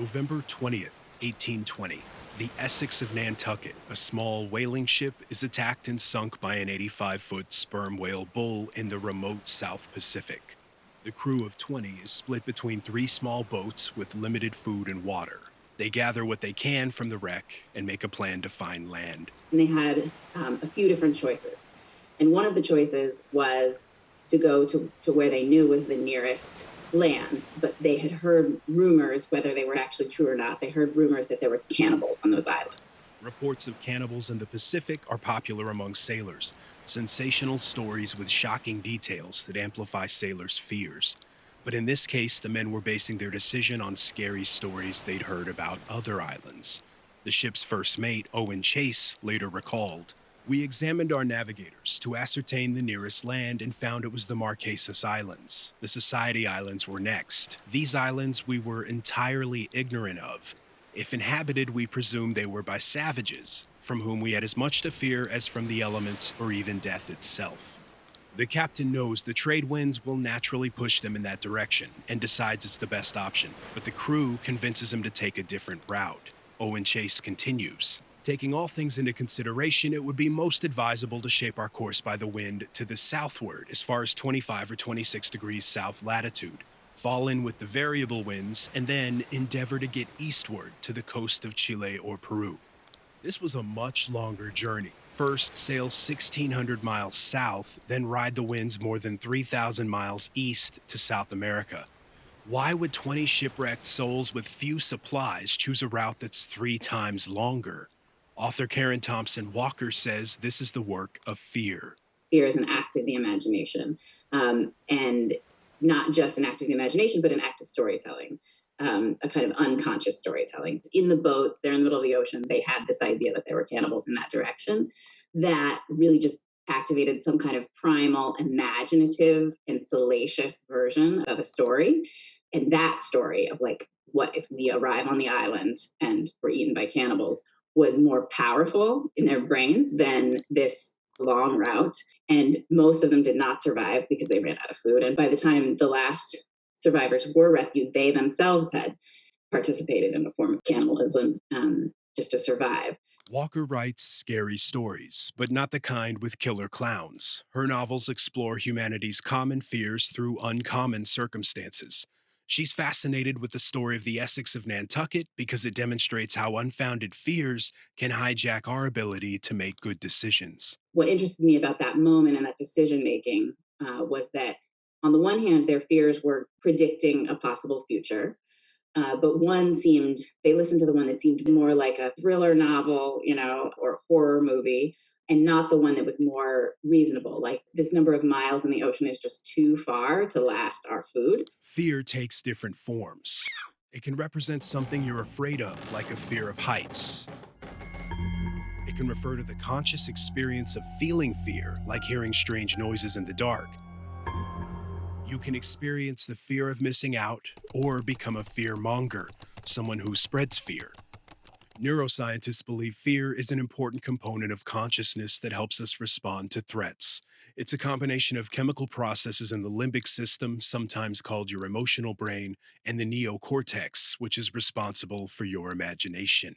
November 20th, 1820, the Essex of Nantucket, a small whaling ship, is attacked and sunk by an 85-foot sperm whale bull in the remote South Pacific. The crew of 20 is split between three small boats with limited food and water. They gather what they can from the wreck and make a plan to find land. And they had a few different choices. And one of the choices was to go to where they knew was the nearest land, but they had heard rumors, whether they were actually true or not, they heard rumors that there were cannibals on those islands. Reports of cannibals in the Pacific are popular among sailors, sensational stories with shocking details that amplify sailors' fears. But in this case, the men were basing their decision on scary stories they'd heard about other islands. The ship's first mate, Owen Chase, later recalled, "We examined our navigators to ascertain the nearest land and found it was the Marquesas Islands. The Society Islands were next. These islands we were entirely ignorant of. If inhabited, we presumed they were by savages, from whom we had as much to fear as from the elements or even death itself." The captain knows the trade winds will naturally push them in that direction and decides it's the best option, but the crew convinces him to take a different route. Owen Chase continues, "Taking all things into consideration, it would be most advisable to shape our course by the wind to the southward as far as 25 or 26 degrees south latitude, fall in with the variable winds, and then endeavor to get eastward to the coast of Chile or Peru." This was a much longer journey. First, sail 1,600 miles south, then ride the winds more than 3,000 miles east to South America. Why would 20 shipwrecked souls with few supplies choose a route that's 3 times longer? Author Karen Thompson Walker says this is the work of fear. Fear is an act of the imagination, and not just an act of the imagination, but an act of storytelling. A kind of unconscious storytelling. In the boats, they're in the middle of the ocean. They had this idea that there were cannibals in that direction that really just activated some kind of primal, imaginative, and salacious version of a story. And that story of like, what if we arrive on the island and we're eaten by cannibals was more powerful in their brains than this long route. And most of them did not survive because they ran out of food. And by the time the last survivors were rescued, they themselves had participated in a form of cannibalism just to survive. Walker writes scary stories, but not the kind with killer clowns. Her novels explore humanity's common fears through uncommon circumstances. She's fascinated with the story of the Essex of Nantucket because it demonstrates how unfounded fears can hijack our ability to make good decisions. What interested me about that moment and that decision making was that, on the one hand, their fears were predicting a possible future. But they listened to the one that seemed more like a thriller novel, or horror movie, and not the one that was more reasonable. Like, this number of miles in the ocean is just too far to last our food. Fear takes different forms. It can represent something you're afraid of, like a fear of heights. It can refer to the conscious experience of feeling fear, like hearing strange noises in the dark. You can experience the fear of missing out or become a fear monger, someone who spreads fear. Neuroscientists believe fear is an important component of consciousness that helps us respond to threats. It's a combination of chemical processes in the limbic system, sometimes called your emotional brain, and the neocortex, which is responsible for your imagination.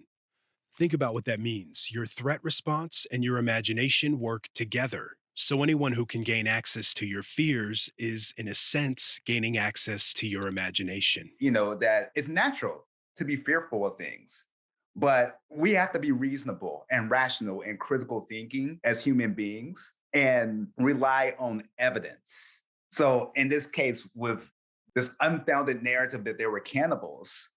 Think about what that means. Your threat response and your imagination work together. So anyone who can gain access to your fears is, in a sense, gaining access to your imagination. That it's natural to be fearful of things, but we have to be reasonable and rational and critical thinking as human beings and rely on evidence. So in this case, with this unfounded narrative that there were cannibals,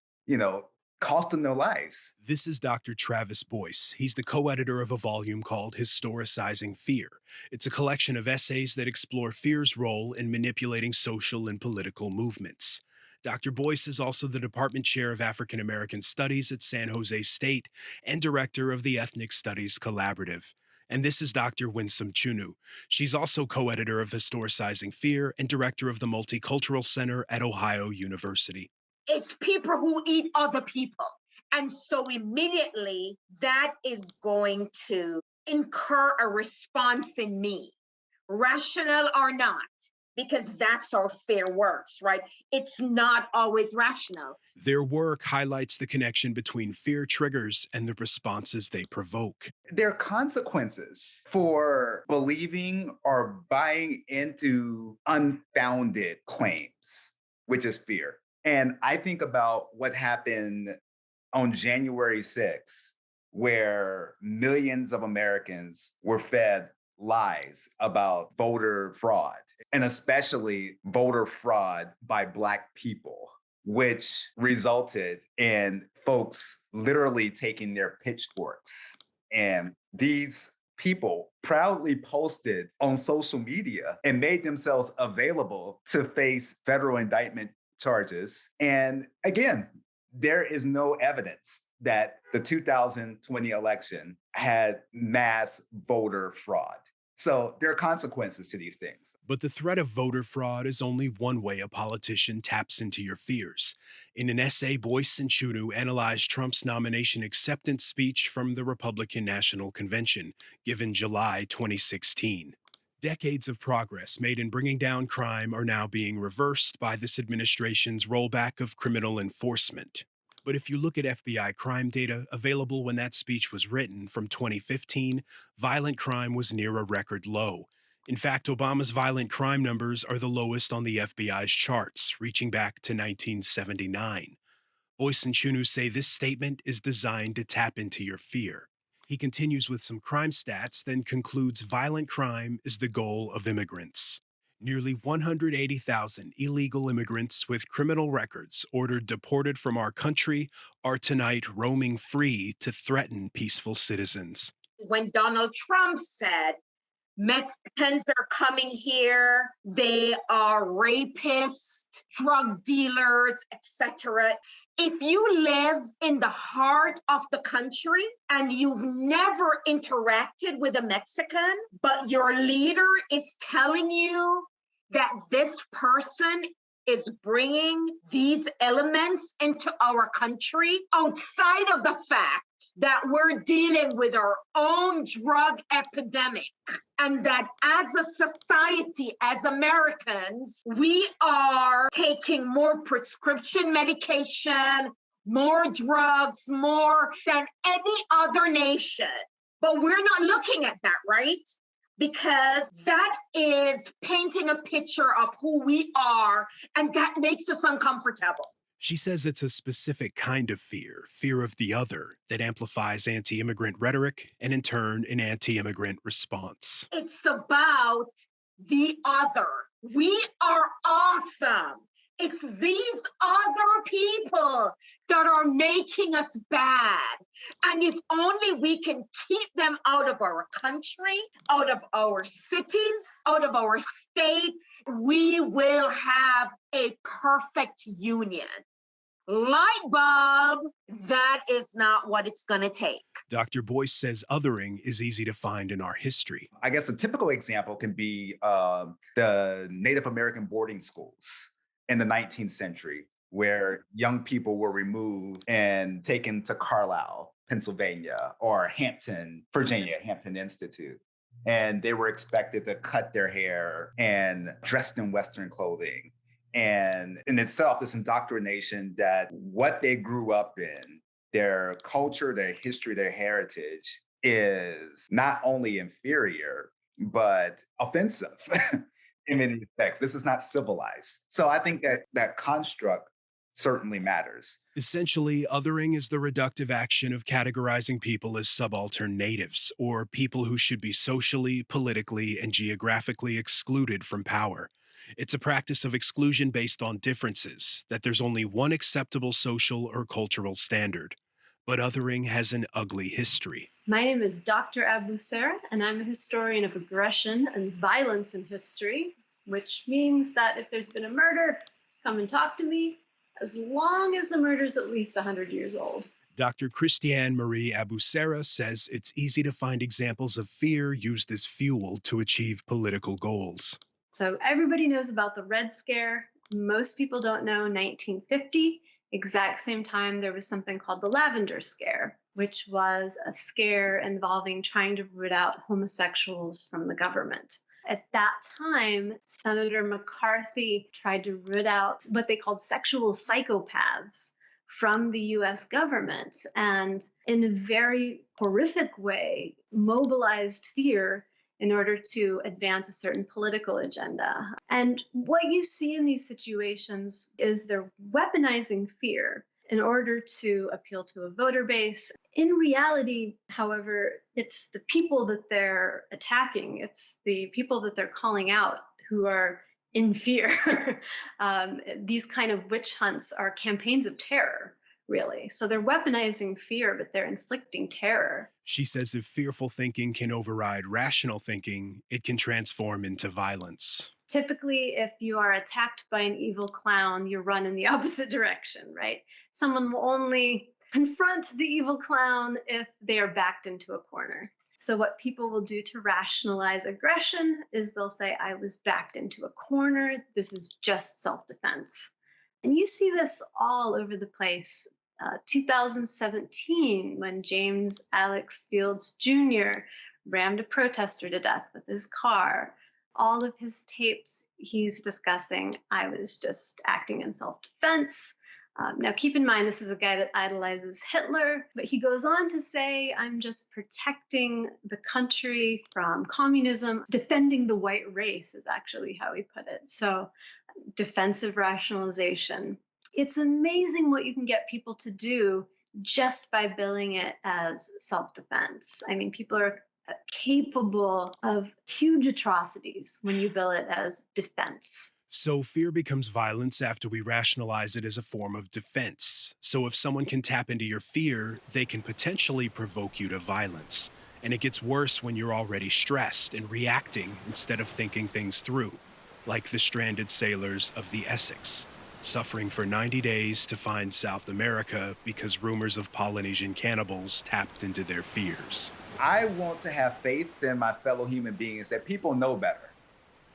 cost them their lives. This is Dr. Travis Boyce. He's the co-editor of a volume called Historicizing Fear. It's a collection of essays that explore fear's role in manipulating social and political movements. Dr. Boyce is also the Department Chair of African American Studies at San Jose State and Director of the Ethnic Studies Collaborative. And this is Dr. Winsome Chunu. She's also co-editor of Historicizing Fear and Director of the Multicultural Center at Ohio University. It's people who eat other people. And so immediately that is going to incur a response in me, rational or not. because that's how fear works, right? It's not always rational. Their work highlights the connection between fear triggers and the responses they provoke. There are consequences for believing or buying into unfounded claims, which is fear. And I think about what happened on January 6th, where millions of Americans were fed lies about voter fraud, and especially voter fraud by Black people, which resulted in folks literally taking their pitchforks. And these people proudly posted on social media and made themselves available to face federal indictment charges. And again, there is no evidence that the 2020 election had mass voter fraud. So there are consequences to these things. But the threat of voter fraud is only one way a politician taps into your fears. In an essay, Boyce and Chunu analyzed Trump's nomination acceptance speech from the Republican National Convention, given July 2016. Decades of progress made in bringing down crime are now being reversed by this administration's rollback of criminal enforcement. But if you look at FBI crime data available when that speech was written from 2015, violent crime was near a record low. In fact, Obama's violent crime numbers are the lowest on the FBI's charts, reaching back to 1979. Boyce and Chunu say this statement is designed to tap into your fear. He continues with some crime stats, then concludes violent crime is the goal of immigrants. Nearly 180,000 illegal immigrants with criminal records ordered deported from our country are tonight roaming free to threaten peaceful citizens. When Donald Trump said, Mexicans are coming here, they are rapists, drug dealers, etc. If you live in the heart of the country and you've never interacted with a Mexican, but your leader is telling you that this person is bringing these elements into our country, outside of the fact that we're dealing with our own drug epidemic, and that as a society, as Americans, we are taking more prescription medication, more drugs, more than any other nation. But we're not looking at that, right? Because that is painting a picture of who we are, and that makes us uncomfortable. She says it's a specific kind of fear, fear of the other, that amplifies anti immigrant rhetoric and, in turn, an anti immigrant response. It's about the other. We are awesome. It's these other people that are making us bad. And if only we can keep them out of our country, out of our cities, out of our state, we will have a perfect union. Light bulb, that is not what it's going to take. Dr. Boyce says othering is easy to find in our history. I guess a typical example can be the Native American boarding schools in the 19th century, where young people were removed and taken to Carlisle, Pennsylvania, or Hampton, Virginia, Hampton Institute. And they were expected to cut their hair and dressed in Western clothing. And in itself, this indoctrination that what they grew up in, their culture, their history, their heritage, is not only inferior, but offensive in many respects. This is not civilized. So I think that that construct certainly matters. Essentially, othering is the reductive action of categorizing people as subaltern natives, or people who should be socially, politically, and geographically excluded from power. It's a practice of exclusion based on differences, that there's only one acceptable social or cultural standard. But othering has an ugly history. My name is Dr. Abu Sarah, and I'm a historian of aggression and violence in history, which means that if there's been a murder, come and talk to me, as long as the murder's at least 100 years old. Dr. Christiane Marie Abusera says it's easy to find examples of fear used as fuel to achieve political goals. So everybody knows about the Red Scare. Most people don't know 1950, exact same time there was something called the Lavender Scare, which was a scare involving trying to root out homosexuals from the government. At that time, Senator McCarthy tried to root out what they called sexual psychopaths from the US government, and in a very horrific way, mobilized fear in order to advance a certain political agenda. And what you see in these situations is they're weaponizing fear in order to appeal to a voter base. In reality, however, it's the people that they're attacking, it's the people that they're calling out who are in fear. These kind of witch hunts are campaigns of terror, really. So they're weaponizing fear, but they're inflicting terror. She says if fearful thinking can override rational thinking, it can transform into violence. Typically, if you are attacked by an evil clown, you run in the opposite direction, right? Someone will only confront the evil clown if they are backed into a corner. So, what people will do to rationalize aggression is they'll say, I was backed into a corner. This is just self defense. And you see this all over the place. 2017, when James Alex Fields Jr. rammed a protester to death with his car. All of his tapes, he's discussing, I was just acting in self defense. Now, keep in mind, this is a guy that idolizes Hitler, but he goes on to say, I'm just protecting the country from communism. Defending the white race is actually how he put it. So, defensive rationalization. It's amazing what you can get people to do just by billing it as self defense. I mean, people are capable of huge atrocities when you bill it as defense. So fear becomes violence after we rationalize it as a form of defense. So if someone can tap into your fear, they can potentially provoke you to violence. And it gets worse when you're already stressed and reacting instead of thinking things through, like the stranded sailors of the Essex, suffering for 90 days to find South America because rumors of Polynesian cannibals tapped into their fears. I want to have faith in my fellow human beings that people know better,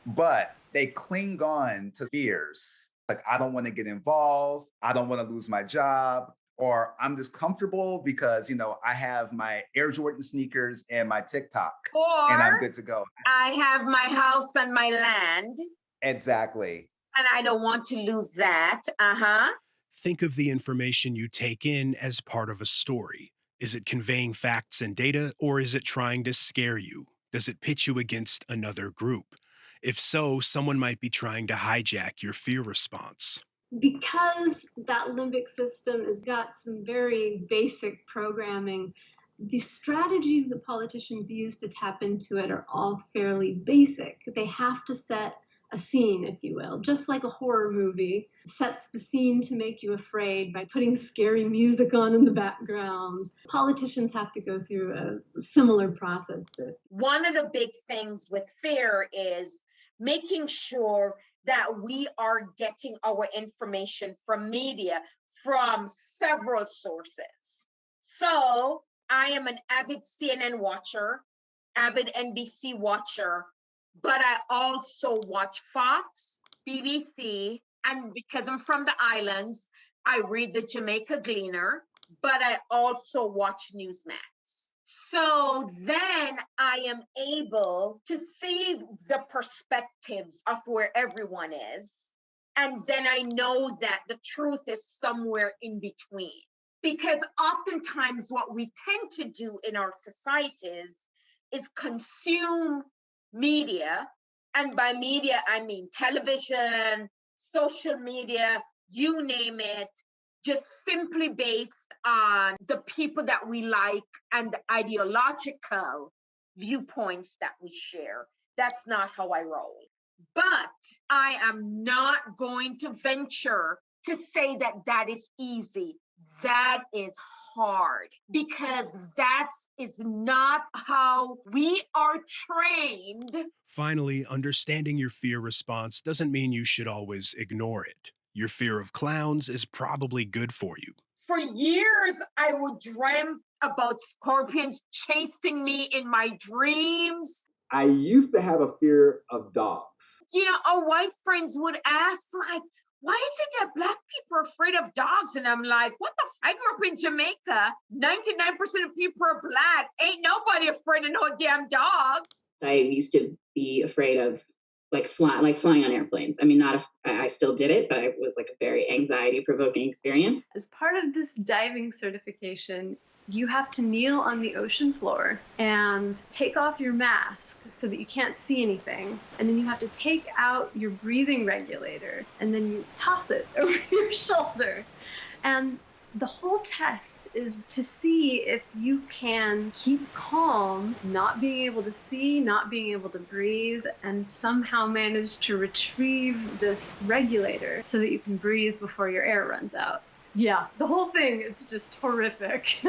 but they cling on to fears. Like, I don't want to get involved. I don't want to lose my job, or I'm just comfortable because, I have my Air Jordan sneakers and my TikTok and I'm Or good to go. I have my house and my land, Exactly. and I don't want to lose that. Uh-huh. Think of the information you take in as part of a story. Is it conveying facts and data, or is it trying to scare you? Does it pitch you against another group? If so, someone might be trying to hijack your fear response. Because that limbic system has got some very basic programming, the strategies that politicians use to tap into it are all fairly basic. They have to set a scene, if you will, just like a horror movie sets the scene to make you afraid by putting scary music on in the background. Politicians have to go through a similar process. One of the big things with fear is making sure that we are getting our information from media from several sources. So I am an avid CNN watcher, avid NBC watcher, but I also watch Fox, BBC, and because I'm from the islands, I read the Jamaica Gleaner, but I also watch Newsmax. So then I am able to see the perspectives of where everyone is. And then I know that the truth is somewhere in between. Because oftentimes what we tend to do in our societies is consume media. And by media, I mean television, social media, you name it, just simply based on the people that we like and the ideological viewpoints that we share. That's not how I roll. But I am not going to venture to say that that is easy. That is hard because that is not how we are trained. Finally, understanding your fear response doesn't mean you should always ignore it. Your fear of clowns is probably good for you. For years, I would dream about scorpions chasing me in my dreams. I used to have a fear of dogs. Our white friends would ask, like, why is it that Black people are afraid of dogs? And I'm like, what the I grew up in Jamaica. 99% of people are Black. Ain't nobody afraid of no damn dogs. I used to be afraid of flying on airplanes. I mean, not if I still did it, but it was like a very anxiety provoking experience. As part of this diving certification, you have to kneel on the ocean floor and take off your mask so that you can't see anything. And then you have to take out your breathing regulator and then you toss it over your shoulder. And the whole test is to see if you can keep calm, not being able to see, not being able to breathe, and somehow manage to retrieve this regulator so that you can breathe before your air runs out. Yeah, the whole thing, it's just horrific.